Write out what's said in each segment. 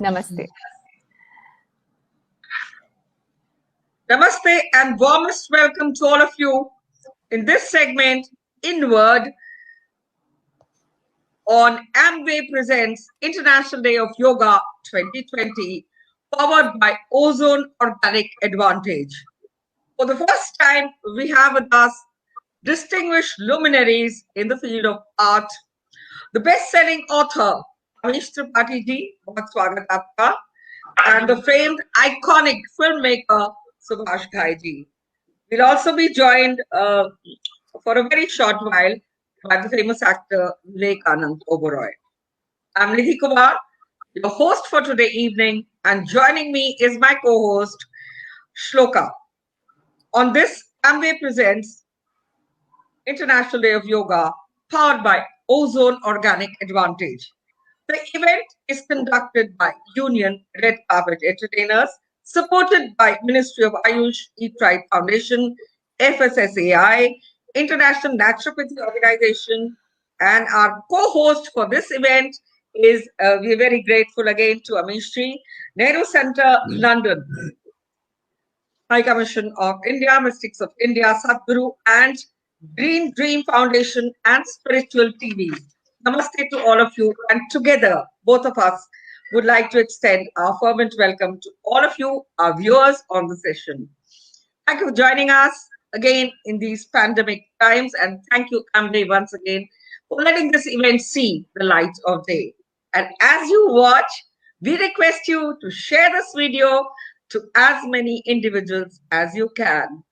Namaste. Namaste and warmest welcome to all of you in this segment, Inward, on Amway Presents International Day of Yoga 2020, powered by Ozone Organic Advantage. For the first time, we have with us distinguished luminaries in the field of art. The best-selling author, Amish Tripathi ji, बहुत स्वागत आपका, and the famed iconic filmmaker, Subhash Ghai ji. We'll also be joined for a very short while by the famous actor Vivekanand Oberoi. I'm Nidhi Kumar, your host for today evening, and joining me is my co-host Shloka. On this, Amway Presents International Day of Yoga, powered by Ozone Organic Advantage. The event is conducted by Union Red Carpet Entertainers, supported by Ministry of Ayush, Eat Right Foundation, FSSAI, International Naturopathy Organization, and our co-host for this event is, we're very grateful again to Amishri, Nehru Center, London, High Commission of India, Mystics of India, Sadhguru, and Green Dream Foundation and Spiritual TV. Namaste to all of you, and together, both of us would like to extend our fervent welcome to all of you, our viewers on the session. Thank you for joining us again in these pandemic times, and thank you, Amway, once again for letting this event see the light of day. And as you watch, we request you to share this video to as many individuals as you can.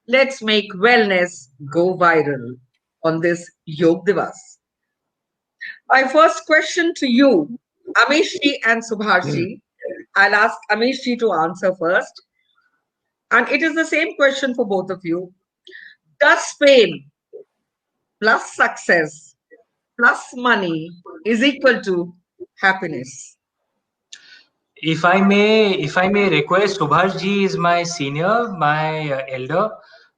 Let's make wellness go viral on this Yog Divas. My first question to you, Amishji and Subhashi. I'll ask Amishji to answer first. And it is the same question for both of you. Does fame plus success plus money is equal to happiness? If I may request, Subhash ji is my senior, my elder.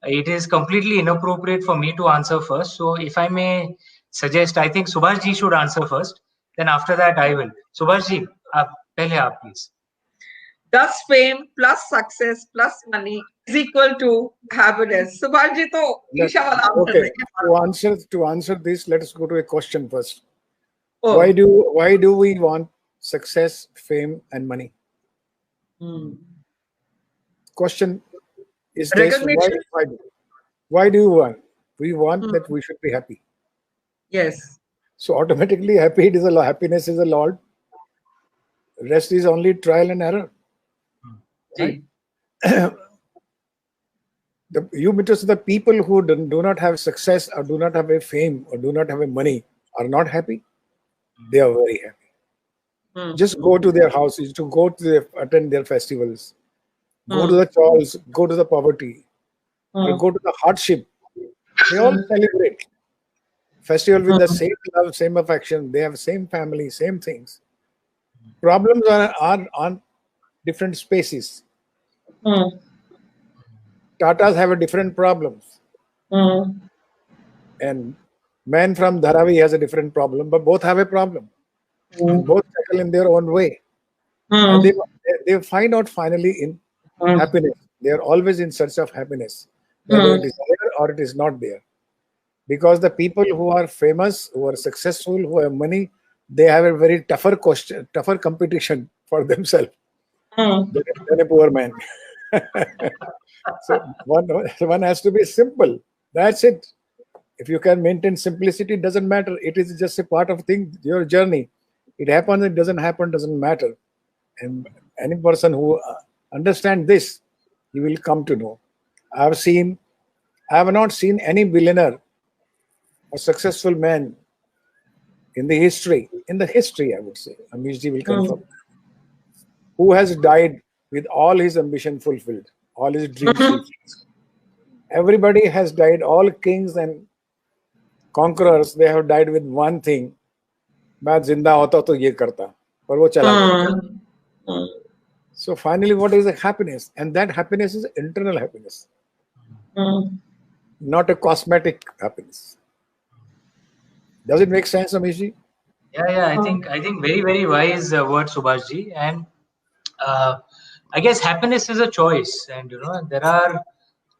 It is completely inappropriate for me to answer first. So if I may suggest, I think Subhash ji should answer first. Then after that, I will. Subhash ji, pehle aap please. Does fame plus success plus money is equal to happiness? Subhash ji, to okay. To answer this, let us go to a question first. Oh. Why do we want success, fame, and money? Question is this: why do you want? We want that we should be happy. Yes. So automatically, happiness is a Lord. Rest is only trial and error. Right? The people who do not have success or do not have a fame or do not have a money are not happy. They are very happy. Just go to their houses, attend their festivals, go to the chawls, go to the poverty, or go to the hardship. They all celebrate. Festival with the same love, same affection. They have same family, same things. Problems are on different spaces. Tatas have a different problems. And man from Dharavi has a different problem, but both have a problem. Both tackle in their own way. And they find out finally in happiness. They are always in search of happiness, whether it is there or it is not there. Because the people who are famous, who are successful, who have money, they have a very tougher competition for themselves than a poor man. So one has to be simple. That's it. If you can maintain simplicity, it doesn't matter. It is just a part of your journey. It happens, it doesn't happen, doesn't matter. And any person who understands this, he will come to know. I have not seen any billionaire or successful man in the history, I would say, Amishji will confirm, who has died with all his ambition fulfilled, all his dreams fulfilled. Everybody has died, all kings and conquerors, they have died with one thing. मैं जिंदा होता तो ये करता, पर वो चला गया. So finally, what is the happiness? And that happiness is internal happiness, not a cosmetic happiness. Does it make sense, Amishji? Yeah. I think very, very wise word, Subhash ji. And I guess happiness is a choice, and there are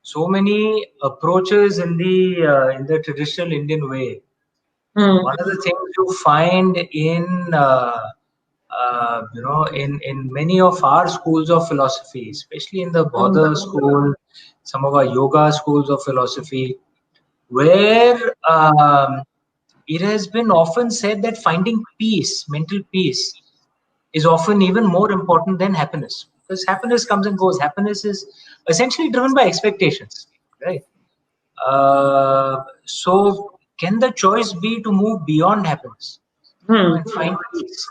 so many approaches in the traditional Indian way. One of the things you find in many of our schools of philosophy, especially in the Bodha school, some of our yoga schools of philosophy, where it has been often said that finding peace, mental peace, is often even more important than happiness, because happiness comes and goes. Happiness is essentially driven by expectations, right? So can the choice be to move beyond happiness, and find peace?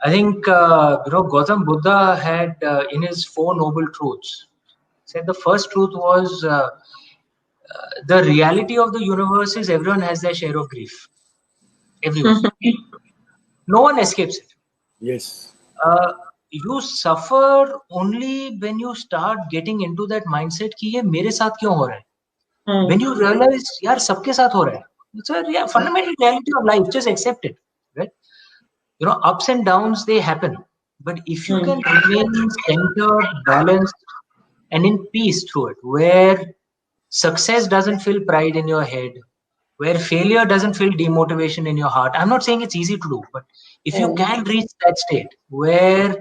I think Gautam Buddha had in his Four Noble Truths said the first truth was the reality of the universe is everyone has their share of grief. Everyone, no one escapes it. Yes. You suffer only when you start getting into that mindset कि ये मेरे साथ क्यों हो रहा है. When you realize यार सबके साथ हो रहा है. It's a fundamental reality of life. Just accept it, right? Ups and downs, they happen. But if you can remain centered, balanced, and in peace through it, where success doesn't feel pride in your head, where failure doesn't feel demotivation in your heart. I'm not saying it's easy to do, but if you can reach that state where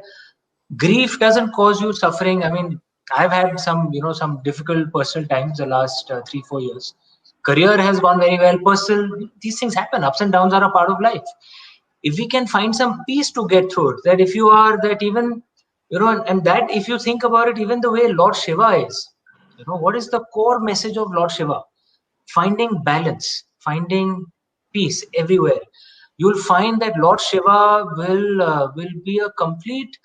grief doesn't cause you suffering. I mean, I've had some difficult personal times the last 3-4 years. Career has gone very well. Personal, these things happen. Ups and downs are a part of life. If we can find some peace to get through it, that if you are that even, and that if you think about it, even the way Lord Shiva is, what is the core message of Lord Shiva? Finding balance, finding peace everywhere. You'll find that Lord Shiva will be a complete,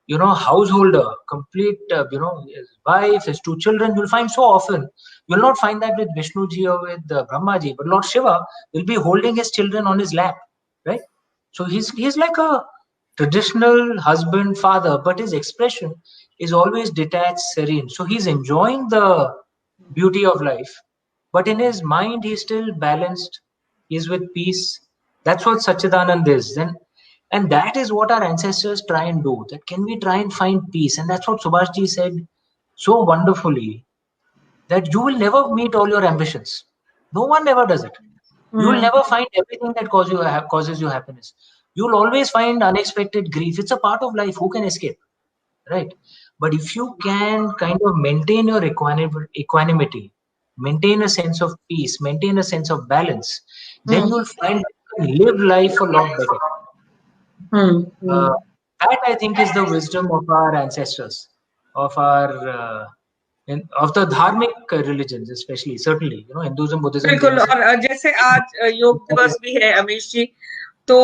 householder, complete, his wife, his 2 children. You'll find so often. You'll not find that with Vishnu ji or with Brahma ji, but Lord Shiva will be holding his children on his lap, right? So he's like a traditional husband, father, but his expression is always detached, serene. So he's enjoying the beauty of life, but in his mind he's still balanced. He's with peace. That's what Satchidanand is. And that is what our ancestors try and do. That can we try and find peace? And that's what Subhashji said so wonderfully, that you will never meet all your ambitions. No one ever does it. You will never find everything that causes you happiness. You'll always find unexpected grief. It's a part of life. Who can escape? Right? But if you can kind of maintain your equanimity, maintain a sense of peace, maintain a sense of balance, then you'll find you can live life a lot better. That I think is the wisdom of our ancestors, of our of the dharmic religions, especially, certainly, Hinduism, Buddhism. बिल्कुल. और जैसे आज योग दिवस भी है अमीश जी, तो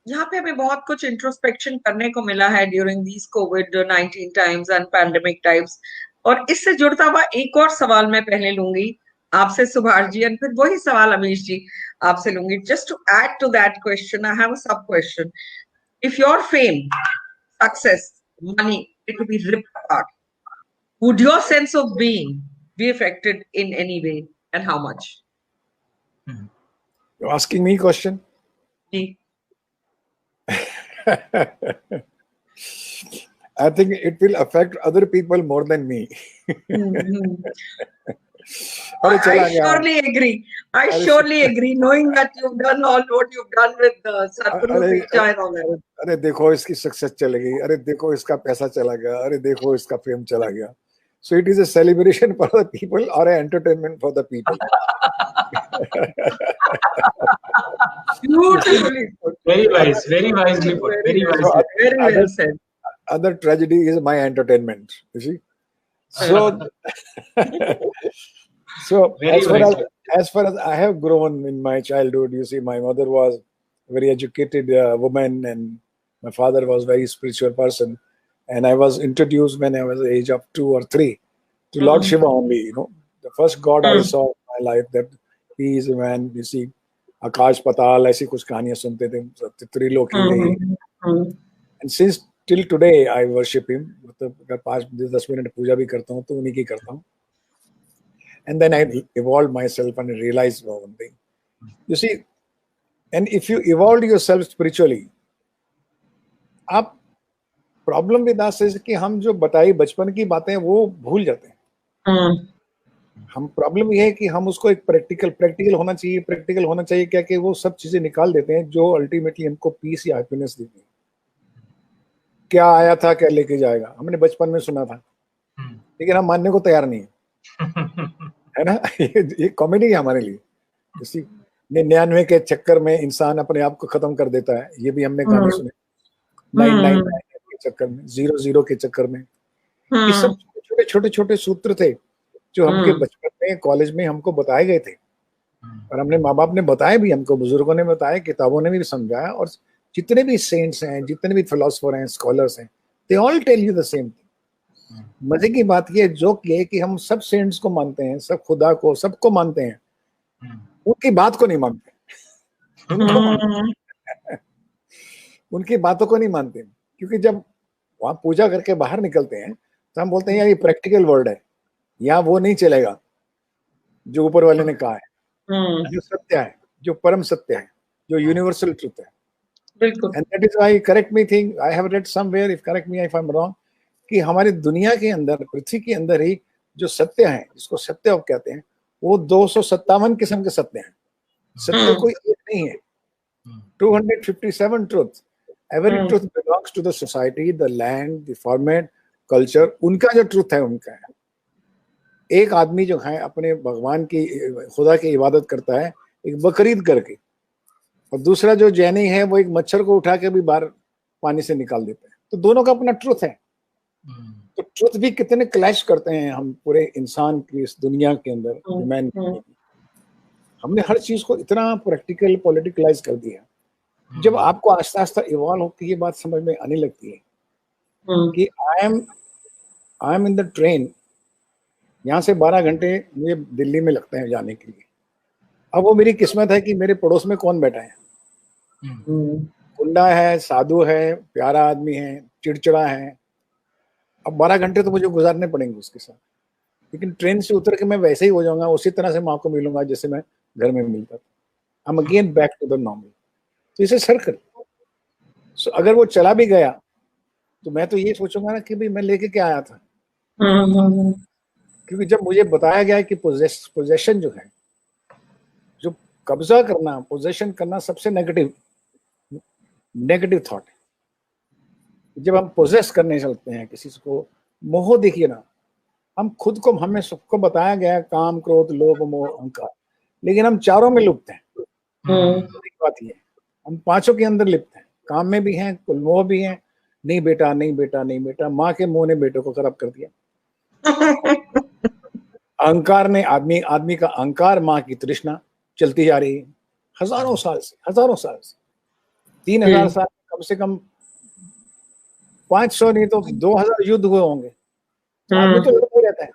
यहाँ पे हमें बहुत कुछ इंट्रोस्पेक्शन करने को मिला है during these covid times and pandemic times. और इससे जुड़ता हुआ एक और सवाल मैं पहले लूंगी आपसे सुभाष जी, और फिर वही सवाल अमीश जी आपसे लूंगी. Just to add to that question, I have a sub question. If your fame, success, money, it will be ripped apart, would your sense of being be affected in any way, and how much? You're asking me a question? I think it will affect other people more than me. I surely agree. I surely agree, knowing that you've done all what you've done with the Sadhguru Diksha and all that. अरे देखो इसकी success चली गई, अरे देखो इसका पैसा चला गया, अरे देखो इसका फेम चला गया. So it is a celebration for the people or an entertainment for the people. Beautifully put. Very wise, very wisely put. Very wisely. So Very well said. Other tragedy is my entertainment. You see. So, so as far as I have grown in my childhood, you see, my mother was a very educated woman, and my father was a very spiritual person. And I was introduced when I was the age of 2 or 3 to Lord Shiva only. The first God I saw in my life, that he is a man. You see, Akash Patal, ऐसी कुछ कहानियां सुनते थे, त्रिलोकी. And since till today I worship him. मतलब 5-10 minute पूजा भी करता हूँ तो उन्हीं की करता हूँ. And then I evolved myself and realized one thing. You see, And if you evolved yourself spiritually, आप प्रॉब्लम विद अस इज कि हम जो बताई बचपन की बातें वो भूल जाते हैं। हम प्रॉब्लम ये है कि हम उसको एक प्रैक्टिकल होना चाहिए क्या कि वो सब चीजें निकाल देते हैं जो अल्टीमेटली हमको पीस या हैप्पीनेस देती है। क्या आया था क्या लेके जाएगा, हमने बचपन में सुना था, लेकिन हम मानने को तैयार नहीं है ना। ये कॉमेडी है हमारे लिए। जैसे 99 के चक्कर में इंसान अपने आप को खत्म कर देता है, ये भी हमने गाने सुने। 999 के चक्कर में, 00 के चक्कर में, ये सब छोटे छोटे सूत्र थे जो हमके बचपन में कॉलेज में हमको बताए गए थे, और हमने माँ बाप ने बताए भी, हमको बुजुर्गों ने बताया, किताबों ने भी समझाया, और जितने भी सेंट्स हैं, जितने भी फिलोसोफर हैं, स्कॉलर्स हैं, they all tell you the same thing. मजे की बात ये जोक ये है कि हम सब सेंट्स को मानते हैं, सब खुदा को, सबको मानते हैं, उनकी बात को नहीं मानते, उनकी बातों को नहीं मानते, क्योंकि जब वहां पूजा करके बाहर निकलते हैं तो हम बोलते हैं यार ये प्रैक्टिकल वर्ल्ड है, यहाँ वो नहीं चलेगा जो ऊपर वाले ने कहा है, जो सत्य है, जो परम सत्य है, जो यूनिवर्सल ट्रुथ है। बिल्कुल। And that is why correct me think I have read somewhere, if correct me if I am wrong, कि हमारी दुनिया के अंदर, पृथ्वी के अंदर ही जो सत्य है, जिसको सत्य कहते हैं, वो 257 किस्म के सत्य हैं। सत्य कोई एक नहीं है, 257 truth. Every truth belongs to the society, the land, the format, culture, उनका जो ट्रुथ है उनका है। एक आदमी जो है अपने भगवान की, खुदा की इबादत करता है एक बकरीद करके, और दूसरा जो जैनी है वो एक मच्छर को उठा के भी बाहर पानी से निकाल देता है। तो दोनों का अपना ट्रुथ है। तो ट्रुथ भी कितने क्लैश करते हैं हम पूरे इंसान की इस दुनिया के अंदर, ह्यूमैनिटी। हमने हर चीज को इतना प्रैक्टिकल, पॉलिटिकलाइज कर दिया। जब आपको आस्ता आस्ता इवॉल्व होकर ये बात समझ में आने लगती है कि I am in the train, यहाँ से 12 घंटे मुझे दिल्ली में लगते हैं जाने के लिए। अब वो मेरी किस्मत है कि मेरे पड़ोस में कौन बैठा है, गुंडा है, साधु है, प्यारा आदमी है, चिड़चिड़ा है। अब 12 घंटे तो मुझे गुजारने पड़ेंगे उसके साथ, लेकिन ट्रेन से उतर के मैं वैसे ही हो जाऊंगा, उसी तरह से माँ को मिलूंगा जैसे मैं घर में मिलता था। I am again back to the normal. तो इसे सर्कल। सो अगर वो चला भी गया तो मैं तो ये सोचूंगा ना कि भाई मैं लेके क्या आया था, क्योंकि जब मुझे बताया गया है कि पोजेशन जो है, जो कब्जा करना, पोजेशन करना सबसे नेगेटिव थॉट है। जब हम पोजेस करने चलते हैं किसी को, मोह देखिए ना, हम खुद को, हमें सबको बताया गया है काम, क्रोध, लोभ, मोह, अहंकार, लेकिन हम चारों में लिप्त हैं। बात ये, हम पांचों के अंदर लिप्त हैं, काम में भी हैं, मोह भी हैं। नहीं बेटा, नहीं बेटा, नहीं बेटा, माँ के मोह ने बेटे को खराब कर दिया। अहंकार ने, आदमी का अहंकार, माँ की तृष्णा चलती जा रही है हजारों साल से 3000 साल, कम से कम 500 नहीं तो 2000 युद्ध हुए होंगे। आदमी तो लड़ता रहता है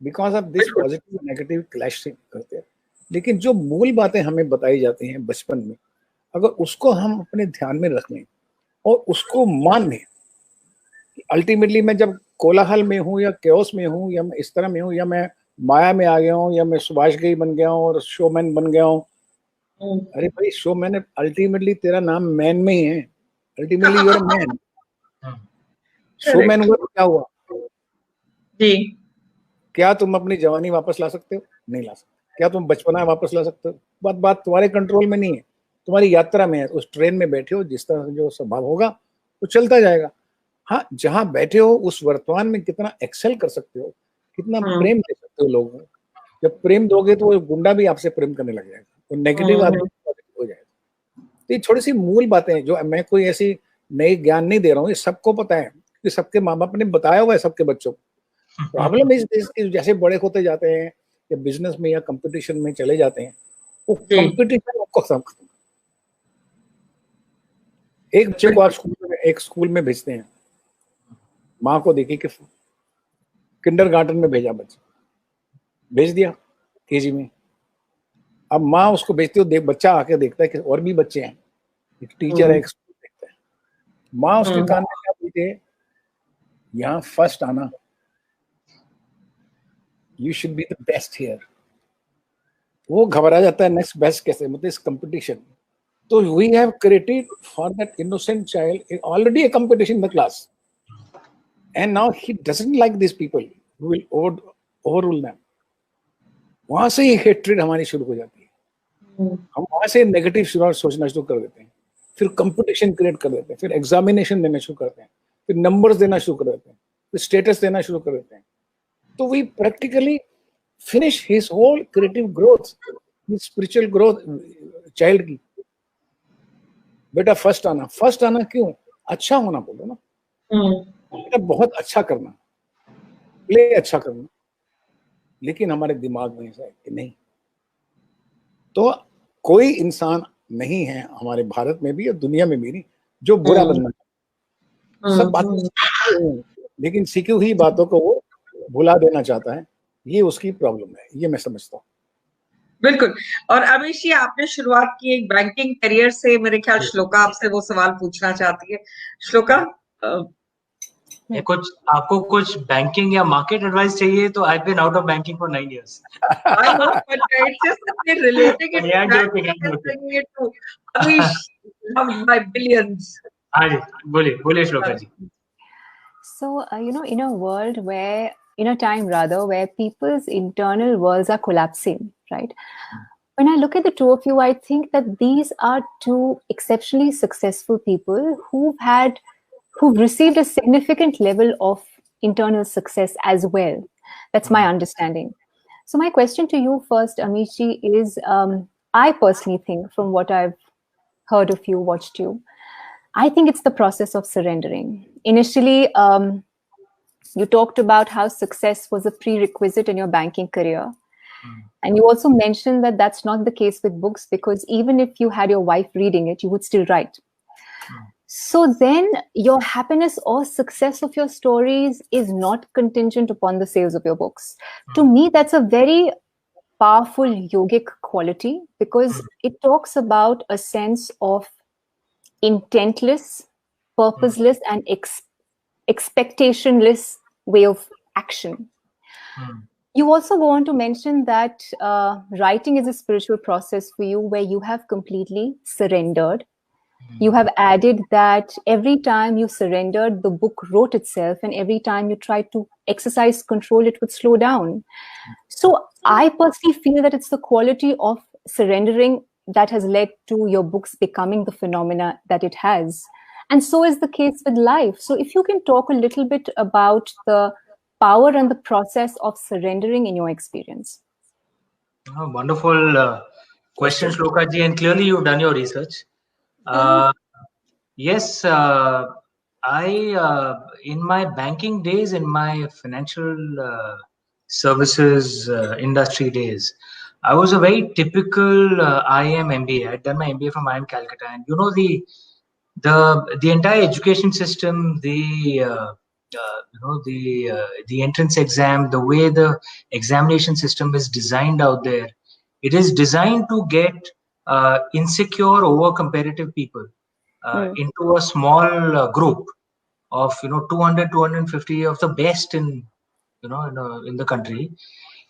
because of this positive negative clash करते हैं। लेकिन जो मूल बातें हमें बताई जाती हैं बचपन में, अगर उसको हम अपने ध्यान में रख लें और उसको मान लें, अल्टीमेटली मैं जब कोलाहल में हूँ या केओस में हूँ, या मैं इस तरह में हूँ, या मैं माया में आ गया हूँ, या मैं सुभाष घई बन गया हूँ और शोमैन बन गया हूँ। अरे भाई, शोमैन, अल्टीमेटली तेरा नाम मैन में ही है, अल्टीमेटली यूर मैन। शोमैन हुआ तो क्या हुआ जी? क्या तुम अपनी जवानी वापस ला सकते हो? नहीं ला सकते। क्या तुम बचपना वापस ला सकते हो? बात तुम्हारे कंट्रोल में नहीं है, तुम्हारी यात्रा में है। उस ट्रेन में बैठे हो, जिस तरह जो स्वभाव होगा वो चलता जाएगा। हाँ, जहां बैठे हो उस वर्तमान में कितना एक्सेल कर सकते हो, कितना प्रेम दे सकते हो लोगों को। जब प्रेम दोगे तो वो गुंडा भी आपसे प्रेम करने लग जाएगा, वो नेगेटिव आदमी हो जाएगा। तो ये थोड़ी सी मूल बातें हैं, जो मैं कोई ऐसी नई ज्ञान नहीं दे रहा हूँ, ये सबको पता है कि सबके माँ बाप ने बताया हुआ है सबके बच्चों को। प्रॉब्लम इस जैसे बड़े होते जाते हैं या बिजनेस में या कंपटीशन में चले जाते हैं, वो कंपटीशन आपको खत्म। एक बच्चे को आप स्कूल में भेजते हैं, माँ को देखिए कि किंडरगार्टन में भेजा, भेज दिया केजी में। अब माँ उसको भेजती हो, बच्चा आके देखता है कि और भी बच्चे हैं, एक टीचर है, एक स्कूल देखता है। माँ उसके कान में क्या बोलती है, यहाँ फर्स्ट आना, you should be the best here. वो घबरा जाता है, नेक्स्ट बेस्ट कैसे, मतलब इस competition. So we have created for that innocent child already a competition in the class. And now he doesn't like these people who will overrule them. वहां से ही hatred हमारी शुरू हो जाती है. हम वहां से नेगेटिव सोचना शुरू कर देते हैं, फिर कंपटीशन क्रिएट कर देते हैं, फिर एग्जामिनेशन देना शुरू करते हैं, फिर नंबर्स देना शुरू कर देते हैं, फिर स्टेटस देना शुरू कर देते हैं. तो we practically finish his whole creative growth, his spiritual growth child की. बेटा फर्स्ट आना क्यों? अच्छा होना बोलो ना. बेटा बहुत अच्छा करना, प्ले अच्छा करना. लेकिन हमारे दिमाग में ऐसा है कि नहीं. तो कोई इंसान नहीं है हमारे भारत में भी और दुनिया में भी नहीं जो बुरा बनना चाहता. सब बातें, लेकिन सीखी हुई बातों को वो भुला देना चाहता है. ये उसकी प्रॉब्लम है, ये मैं समझता हूँ. बिल्कुल. और अमीश जी, आपने शुरुआत की एक बैंकिंग करियर से. मेरे ख्याल श्लोका आपसे वो सवाल पूछना चाहती है. श्लोका, आपको कुछ बैंकिंग या मार्केट एडवाइस चाहिए तो I been out of banking for 9 years. I know, but it's just that we're relating it to Amish loved by billions. हाँ जी, बोलिए श्लोका जी. So, in a world where, in a time rather, where people's internal worlds are collapsing, right? When I look at the two of you, I think that these are two exceptionally successful people who've received a significant level of internal success as well. That's my understanding. So my question to you first, Amish ji, is I personally think, from what I've heard of you, watched you, I think it's the process of surrendering. Initially, you talked about how success was a prerequisite in your banking career. And you also mentioned that that's not the case with books, because even if you had your wife reading it, you would still write. So then your happiness or success of your stories is not contingent upon the sales of your books. To me, that's a very powerful yogic quality, because it talks about a sense of intentless, purposeless, and expectationless way of action. You also go on to mention that writing is a spiritual process for you where you have completely surrendered. You have added that every time you surrendered, the book wrote itself, and every time you tried to exercise control, it would slow down. So I personally feel that it's the quality of surrendering that has led to your books becoming the phenomena that it has. And so is the case with life. So if you can talk a little bit about the power and the process of surrendering in your experience. Oh, wonderful question, Shloka ji, and clearly you've done your research. Yes, I in my banking days, in my financial services industry days, I was a very typical IIM MBA. I'd done my MBA from IIM Calcutta, and you know the entire education system, the entrance exam, the way the examination system is designed out there, it is designed to get insecure, over competitive people into a small group of 200, 250 of the best in the country,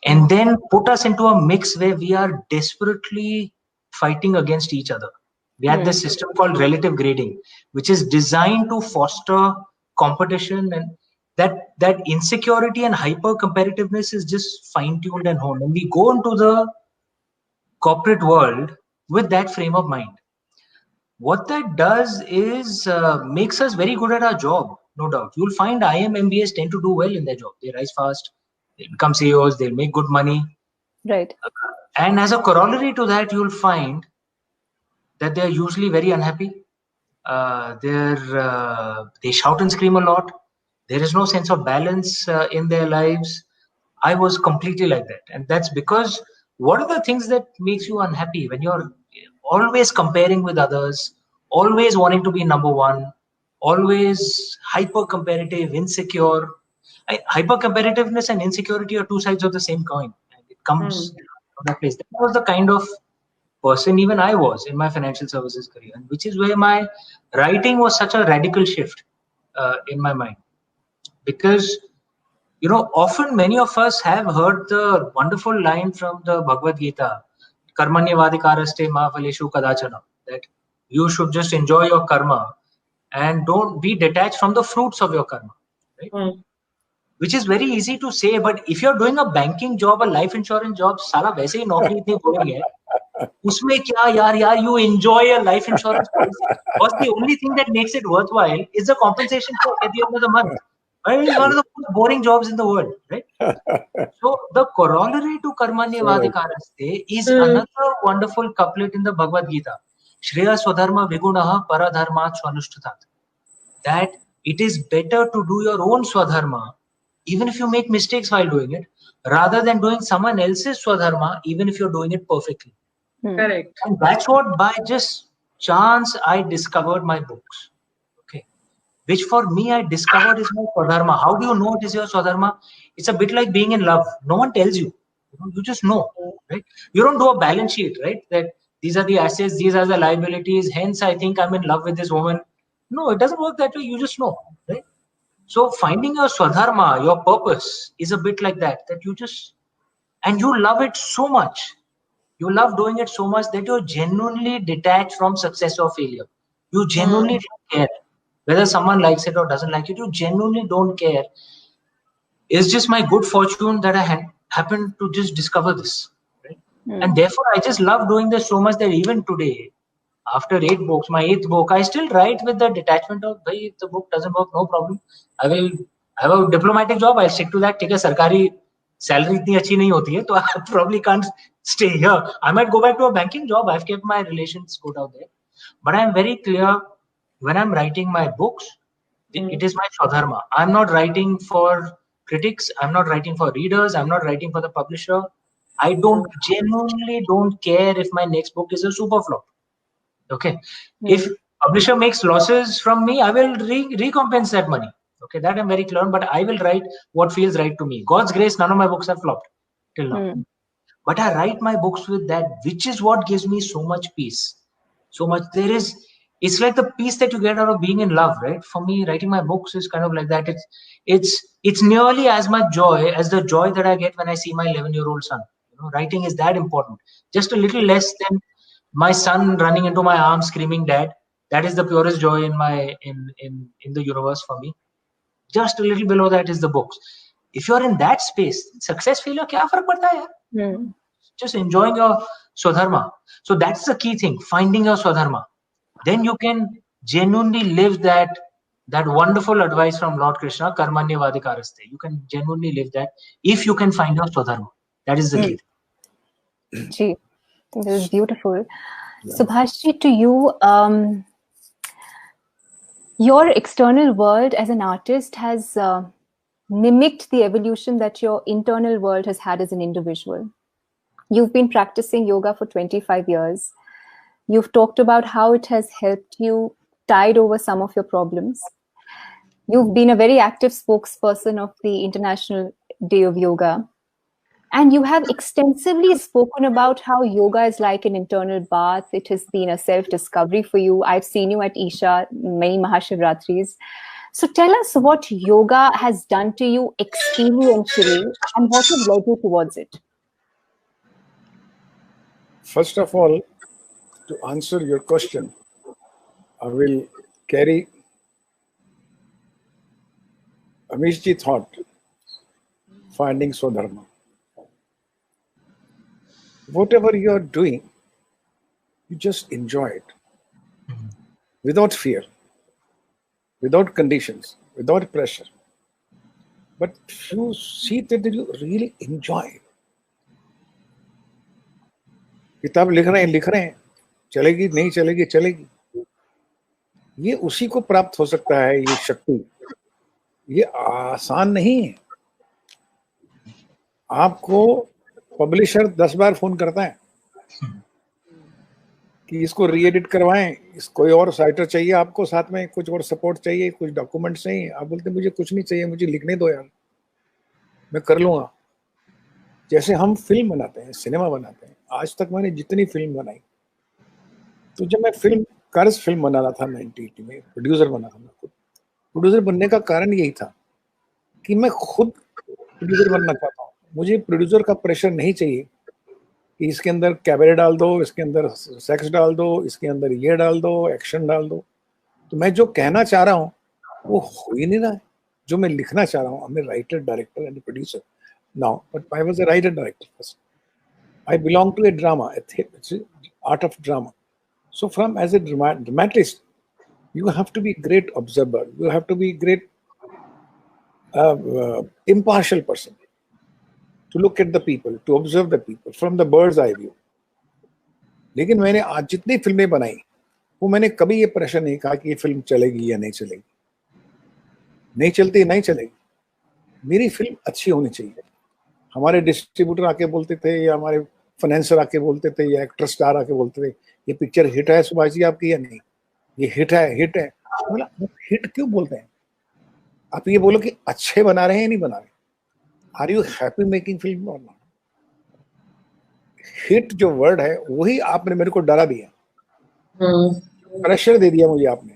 and then put us into a mix where we are desperately fighting against each other. We had this system called relative grading, which is designed to foster competition, and that insecurity and hyper competitiveness is just fine-tuned and honed. And we go into the corporate world with that frame of mind. What that does is makes us very good at our job, no doubt. You'll find IIM MBAs tend to do well in their job. They rise fast, they become CEOs, they'll make good money. Right. And as a corollary to that, you'll find that they're usually very unhappy. They shout and scream a lot. There is no sense of balance in their lives. I was completely like that. And that's because what are the things that makes you unhappy when you're always comparing with others, always wanting to be number one, always hyper competitive, insecure. Hyper competitiveness and insecurity are two sides of the same coin. And it comes from that place. That was the kind of person even I was in my financial services career, and which is where my writing was such a radical shift in my mind. Because often many of us have heard the wonderful line from the Bhagavad Gita, Karmanyavadikaraste ma phaleshu kadachana, that You should just enjoy your karma and don't be detached from the fruits of your karma, right? Which is very easy to say, but if you're doing a banking job, a life insurance job, साला वैसे ही नौकरी इतनी boring है, उसमें क्या यार, you enjoy a life insurance policy because the only thing that makes it worthwhile is the compensation check at the end of the month. Right? It's one of the most boring jobs in the world, right? So the corollary to karmanyavadikaraste is another wonderful couplet in the Bhagavad Gita. Shreya swadharma vigunaha paradharmat swanushtatat. That it is better to do your own swadharma, even if you make mistakes while doing it, rather than doing someone else's swadharma, even if you're doing it perfectly. Correct. And that's what, by just chance, I discovered my books. Okay. Which for me, I discovered is my swadharma. How do you know it is your swadharma? It's a bit like being in love. No one tells you. You just know, right? You don't do a balance sheet, right? That these are the assets, these are the liabilities. Hence, I think I'm in love with this woman. No, it doesn't work that way. You just know, right? So finding your swadharma, your purpose, is a bit like that. That you just, and you love it so much. You love doing it so much that you're genuinely detached from success or failure. You genuinely don't care whether someone likes it or doesn't like it. You genuinely don't care. It's just my good fortune that I happened to just discover this. Right? And therefore, I just love doing this so much that even today, after 8 books, my 8th book, I still write with the detachment of, if the book doesn't work, no problem. I will have a diplomatic job. I'll stick to that. ठीक है, सरकारी salary इतनी अच्छी नहीं होती है, तो I probably can't stay here. I might go back to a banking job. I've kept my relations good out there. But I'm very clear when I'm writing my books, it is my swadharma. I'm not writing for critics. I'm not writing for readers. I'm not writing for the publisher. I genuinely don't care if my next book is a super flop. Okay. If publisher makes losses from me, I will recompense that money. Okay, that I'm very clear on, but I will write what feels right to me. God's grace, none of my books have flopped till now. But I write my books with that, which is what gives me so much peace. So much. It's like the peace that you get out of being in love, right? For me, writing my books is kind of like that. It's nearly as much joy as the joy that I get when I see my 11-year-old son. Writing is that important. Just a little less than my son running into my arms screaming dad. That is the purest joy in the universe for me. Just a little below that is the books. If you're in that space, success, failure, kya farak padta hai? Just enjoying your swadharma. So that's the key thing, finding your swadharma. Then you can genuinely live that wonderful advice from Lord Krishna, karmanyavadikaraste. You can genuinely live that if you can find your swadharma. That is the key. Gee, this is beautiful. Subhashji, to you, your external world as an artist has mimicked the evolution that your internal world has had as an individual. You've been practicing yoga for 25 years. You've talked about how it has helped you tide over some of your problems. You've been a very active spokesperson of the International Day of Yoga. And you have extensively spoken about how yoga is like an internal bath. It has been a self-discovery for you. I've seen you at Isha many Mahashivratris. So tell us what yoga has done to you experientially and what has led you towards it. First of all, to answer your question, I will carry Amishji thought, finding Swadharma. Whatever you are doing, you just enjoy it without fear, without conditions, without pressure. But you see that you really enjoy it. किताब लिख रहे हैं, चलेगी नहीं चलेगी, चलेगी. ये उसी को प्राप्त हो सकता है. ये शक्ति, ये आसान नहीं है. आपको पब्लिशर 10 बार फोन करता है कि इसको री-एडिट करवाएं, कोई और राइटर चाहिए आपको, साथ में कुछ और सपोर्ट चाहिए, कुछ डॉक्यूमेंट चाहिए. आप बोलते मुझे कुछ नहीं चाहिए, मुझे लिखने दो यार, मैं कर लूंगा. जैसे हम फिल्म बनाते हैं, सिनेमा बनाते हैं. आज तक मैंने जितनी फिल्म बनाई, तो जब मैं कर्ज फिल्म बना रहा था 1980 में, प्रोड्यूसर बना था. मैं खुद प्रोड्यूसर बनने का कारण यही था कि मैं खुद प्रोड्यूसर बनना चाहता हूँ. मुझे प्रोड्यूसर का प्रेशर नहीं चाहिए कि इसके अंदर कैबरे डाल दो, इसके अंदर सेक्स डाल दो, इसके अंदर ये डाल दो, एक्शन डाल दो। तो मैं जो कहना चाह रहा हूँ वो हो ही नहीं रहा है जो मैं लिखना चाह रहा हूँ। I am writer, director and producer now, but I was a writer director first. I belong to a drama, it's art of drama. So from as a dramatist, you have to be great observer. You have to be great impartial person to look at the people, to observe the people from the bird's eye view. लेकिन मैंने आज जितनी फिल्में बनाई वो मैंने कभी ये प्रश्न नहीं कहा कि ये फिल्म चलेगी या नहीं चलेगी, नहीं चलती नहीं चलेगी, मेरी फिल्म अच्छी होनी चाहिए। हमारे डिस्ट्रीब्यूटर आके बोलते थे या हमारे फाइनेंसर आके बोलते थे या एक्टर स्टार आके बोलते थे ये पिक्चर हिट है सुभाष जी आपकी या नहीं, ये हिट है हिट है। बोला हिट क्यों बोलते हैं, आप ये बोलो कि अच्छे बना रहे हैं या नहीं बना रहे, are you happy making film और नॉट। हिट जो वर्ड है वही आपने मेरे को डरा दिया, प्रेशर दे दिया मुझे आपने।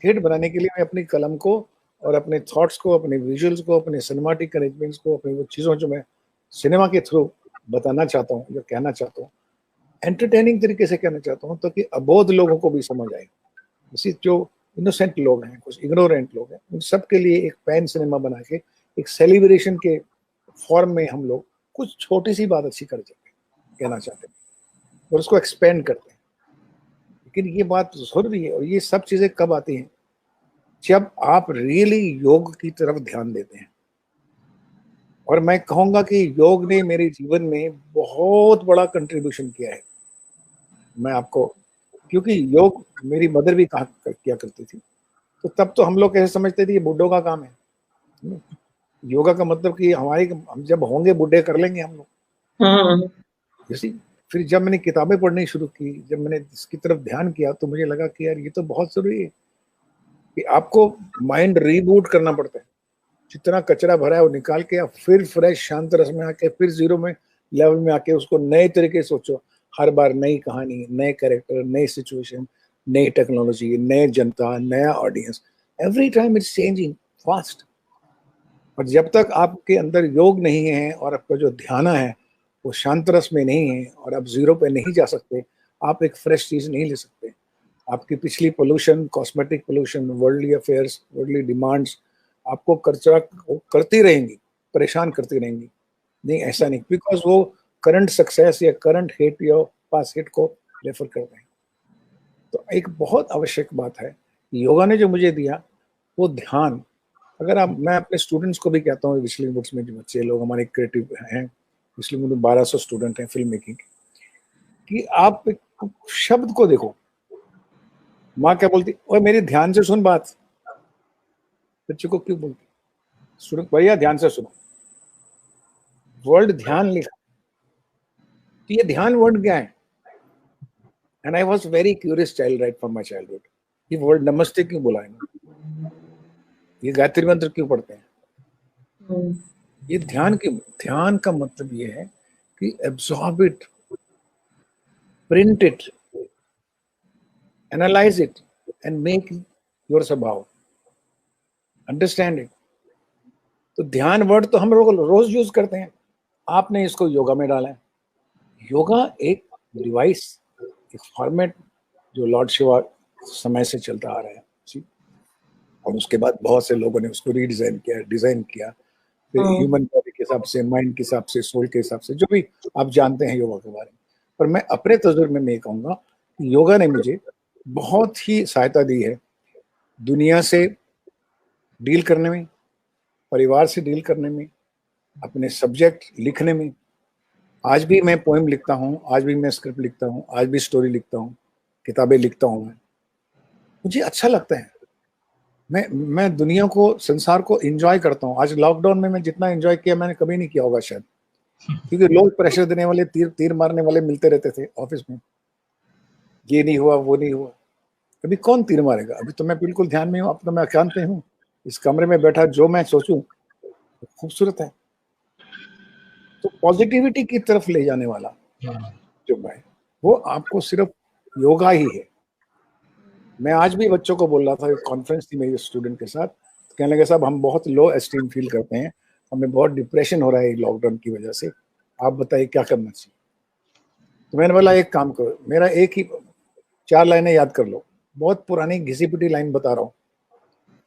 हिट बनाने के लिए मैं अपनी कलम को और अपने थॉट्स को, अपने विजुअल्स को, अपने सिनेमैटिक अरेंजमेंट्स को, अपनी वो चीज़ों जो मैं सिनेमा के थ्रू बताना चाहता हूँ, जो कहना चाहता हूँ, एंटरटेनिंग तरीके से कहना चाहता हूँ ताकि अबोध लोगों को भी समझ आए। इसी जो इनोसेंट लोग हैं, कुछ इग्नोरेंट लोग हैं, उन सब के लिए एक पैन सिनेमा बना के एक सेलिब्रेशन के फॉर्म में हम लोग कुछ छोटी सी बात अच्छी कर सकते हैं, कहना चाहते हैं और उसको एक्सपेंड करते हैं। लेकिन ये बात जरूरी है और ये सब चीज़ें कब आती हैं, जब आप रियली योग की तरफ ध्यान देते हैं। और मैं कहूँगा कि योग ने मेरे जीवन में बहुत बड़ा कंट्रीब्यूशन किया है। मैं आपको, क्योंकि योग मेरी मदर भी किया करती थी, तो तब तो हम लोग कैसे समझते थे ये बुड्ढों का काम है। योगा का मतलब कि हम जब होंगे बुढ़े कर लेंगे हम लोग। जैसी फिर जब मैंने किताबें पढ़नी शुरू की, जब मैंने इसकी तरफ ध्यान किया तो मुझे लगा कि यार ये तो बहुत जरूरी है कि आपको माइंड रीबूट करना पड़ता है। जितना कचरा भरा है वो निकाल के आप फिर फ्रेश शांत रस में आके फिर जीरो में लेवल में आके उसको नए तरीके से सोचो। हर बार नई कहानी, नए कैरेक्टर, नई सिचुएशन, नई टेक्नोलॉजी, नए जनता, नया audience, every time it's changing fast. और जब तक आपके अंदर योग नहीं है और आपका जो ध्यान है वो शांत रस में नहीं है और आप जीरो पे नहीं जा सकते, आप एक फ्रेश चीज नहीं ले सकते। आपकी पिछली pollution, cosmetic pollution, worldly affairs, worldly demands आपको करती रहेंगी, परेशान करती रहेंगी। नहीं, ऐसा नहीं, बिकॉज वो करंट सक्सेस या करंट हिट या पास हिट को रेफर करते हैं। तो एक बहुत आवश्यक बात है योगा ने जो मुझे दिया वो ध्यान। अगर मैं अपने स्टूडेंट्स को भी कहता हूँ, विस्लिंग वुड्स में जो बच्चे लोग हमारे क्रिएटिव हैं, विस्लिंग वुड में 1200 स्टूडेंट हैं फिल्म मेकिंग, कि आप शब्द को देखो। माँ क्या बोलती, ओए मेरी ध्यान से सुन बात, बच्चे को क्यों बोलती, स्टूडेंट भैया ध्यान से सुनो, वर्ड ध्यान लिखा, तो ये ध्यान वर्ड क्या है। And I was very curious child right from my childhood. ये वर्ड नमस्ते क्यों बुलाएंगे, ये गायत्री मंत्र क्यों पढ़ते हैं, ये ध्यान का मतलब ये है कि absorb it, print it, analyse it and make your स्वभाव, अंडरस्टैंड इट। तो ध्यान वर्ड तो हम लोग रोज यूज करते हैं, आपने इसको योगा में डाला है। योगा एक डिवाइस, एक फॉर्मेट जो लॉर्ड शिवा समय से चलता आ रहा है, और उसके बाद बहुत से लोगों ने उसको रीडिजाइन किया, डिजाइन किया, फिर ह्यूमन बॉडी के हिसाब से, माइंड के हिसाब से, सोल के हिसाब से, जो भी आप जानते हैं योगा के बारे में। पर मैं अपने तजुर्बे में ये कहूँगा कि योगा ने मुझे बहुत ही सहायता दी है दुनिया से डील करने में, परिवार से डील करने में, अपने सब्जेक्ट लिखने में। आज भी मैं पोएम लिखता हूँ, आज भी मैं स्क्रिप्ट लिखता हूँ, आज भी स्टोरी लिखता हूँ, किताबें लिखता हूँ। मुझे अच्छा लगता है, मैं दुनिया को, संसार को एंजॉय करता हूँ। आज लॉकडाउन में मैं जितना एंजॉय किया मैंने कभी नहीं किया होगा शायद, क्योंकि लोग प्रेशर देने वाले, तीर मारने वाले मिलते रहते थे ऑफिस में, ये नहीं हुआ, वो नहीं हुआ। अभी कौन तीर मारेगा, अभी तो मैं बिल्कुल ध्यान में हूँ, अब तो मैं अशांत में हूँ, इस कमरे में बैठा जो मैं सोचूं खूबसूरत है। तो पॉजिटिविटी की तरफ ले जाने वाला जो है वो आपको सिर्फ योगा ही है। मैं आज भी बच्चों को बोल रहा था, एक कॉन्फ्रेंस थी मेरे स्टूडेंट के साथ, तो कहने लगे साहब हम बहुत लो एस्टीम फील करते हैं, हमें बहुत डिप्रेशन हो रहा है लॉकडाउन की वजह से, आप बताइए क्या करना चाहिए। तो मैंने बोला एक काम करो, मेरा एक ही 4 लाइनें याद कर लो, बहुत पुरानी घिसी पिटी लाइन बता रहा हूँ,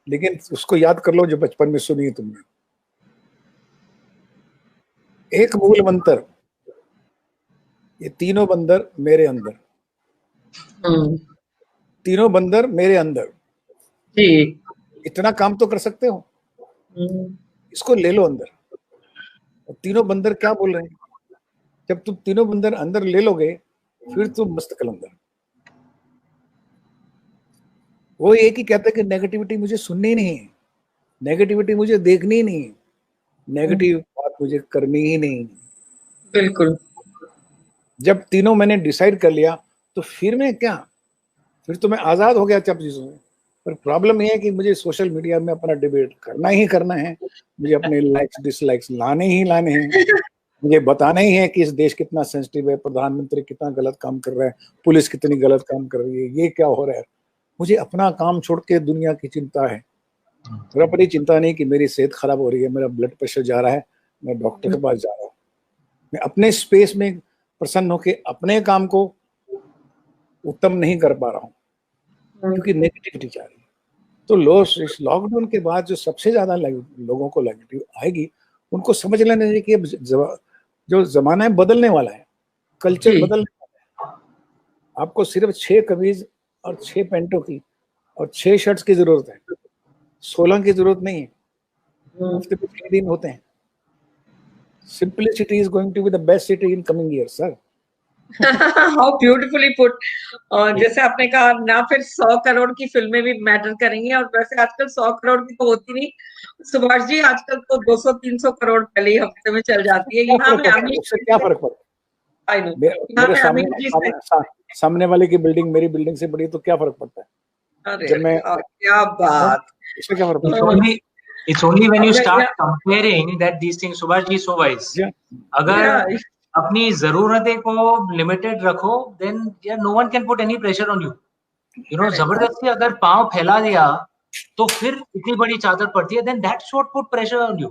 लेकिन उसको याद कर लो जो बचपन में सुनी है तुमने। एक मूल मंत्र, ये तीनों बंदर मेरे अंदर, तीनों बंदर मेरे अंदर। जी। इतना काम तो कर सकते हो, इसको ले लो अंदर। और तीनों बंदर क्या बोल रहे हैं, जब तुम तीनों बंदर अंदर ले लोगे फिर तुम मस्त कलंदर। वो एक ही कहता है कि नेगेटिविटी मुझे सुननी ही नहीं है, नेगेटिविटी मुझे देखनी ही नहीं है, नेगेटिव बात मुझे करनी ही नहीं। बिल्कुल। जब तीनों मैंने डिसाइड कर लिया तो फिर मैं क्या, फिर तो मैं आजाद हो गया सब चीजों में। पर प्रॉब्लम यह है कि मुझे सोशल मीडिया में अपना डिबेट करना ही करना है, मुझे अपने लाइक्स डिसलाइक्स लाने ही लाने हैं, मुझे बताना ही है कि इस देश कितना सेंसिटिव है, प्रधानमंत्री कितना गलत काम कर रहा है, पुलिस कितनी गलत काम कर रही है, ये क्या हो रहा है। मुझे अपना काम छोड़ के दुनिया की चिंता है, और अपनी चिंता नहीं कि मेरी सेहत खराब हो रही है, मेरा ब्लड प्रेशर जा रहा है, मैं डॉक्टर के पास जा रहा हूँ। मैं अपने स्पेस में प्रसन्न होकर अपने काम को उत्तम नहीं कर पा रहा हूँ क्योंकि नेगेटिविटी जा रही है। तो इस लॉकडाउन के बाद जो सबसे ज्यादा लोगों को नेगेटिव आएगी, उनको समझ लेना चाहिए कि जो जमाना है बदलने वाला है, कल्चर बदलने वाला है। आपको सिर्फ 6 कमीज और 6 पैंटों की और 6 शर्ट्स की जरूरत है, 16 की जरूरत नहीं है। हफ्ते में 3 दिन होते हैं। Simplicity is going to be the best city in coming years, sir. How beautifully put. जैसे आपने कहा ना, फिर 100 करोड़ की फिल्में भी मैटर करेंगी, और वैसे आजकल 100 करोड़ की तो होती नहीं सुभाष जी, आजकल तो 200-300 करोड़ पहले ही हफ्ते में चल जाती है। यहाँ में उससे क्या फर्क पड़ता है? मेरे सामने वाले की बिल्डिंग मेरी बिल्डिंग से बड़ी, तो क्या फर्क पड़ता है? अरे क्या बात, इसमें क्या फर्क पड़ता है? It's only when you start comparing that these things, Subhash ji, so wise. अगर अपनी जरूरतें को लिमिटेड रखो, then yeah, no one can put any pressure on you. You know, जबरदस्ती अगर पांव फैला दिया तो फिर इतनी बड़ी चादर पड़ती है, then that's what put pressure on you.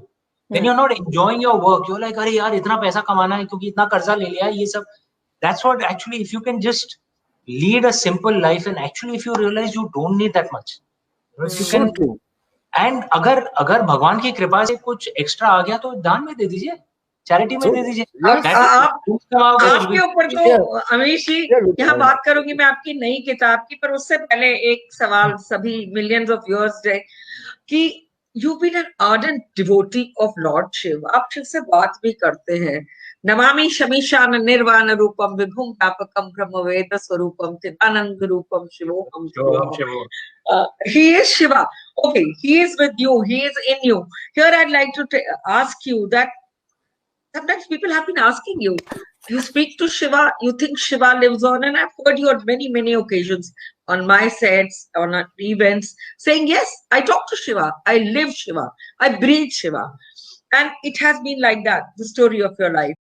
When you're not enjoying your work, you're like, अरे यार इतना पैसा कमाना है क्योंकि इतना कर्जा ले लिया है, ये सब. That's what actually, if you can just lead a simple life, and actually if you realize you don't need that much. You can, and अगर भगवान की कृपा से कुछ एक्स्ट्रा आ गया तो दान में दे दीजिए, चैरिटी में दे दीजिए। आपके ऊपर तो अमीश जी, यहाँ बात करूंगी मैं आपकी नई किताब की, पर उससे पहले एक सवाल सभी मिलियंस ऑफ व्यूअर्स है कि you been an ardent devotee of lord Shiva, आप शिव से बात भी करते हैं। नमामि शमीशान निर्वाण रूपम विभुम व्यापकम ब्रह्मवेद स्वरूपम चिदानंद रूपम शिवोहम शिवोहम। He is Shiva. Okay, he is with you. He is in you. Here, I'd like to ask you that sometimes people have been asking you. You speak to Shiva. You think Shiva lives on, and I've heard you on many occasions on my sets, on events, saying, "Yes, I talk to Shiva. I live Shiva. I breathe Shiva." And it has been like that, the story of your life.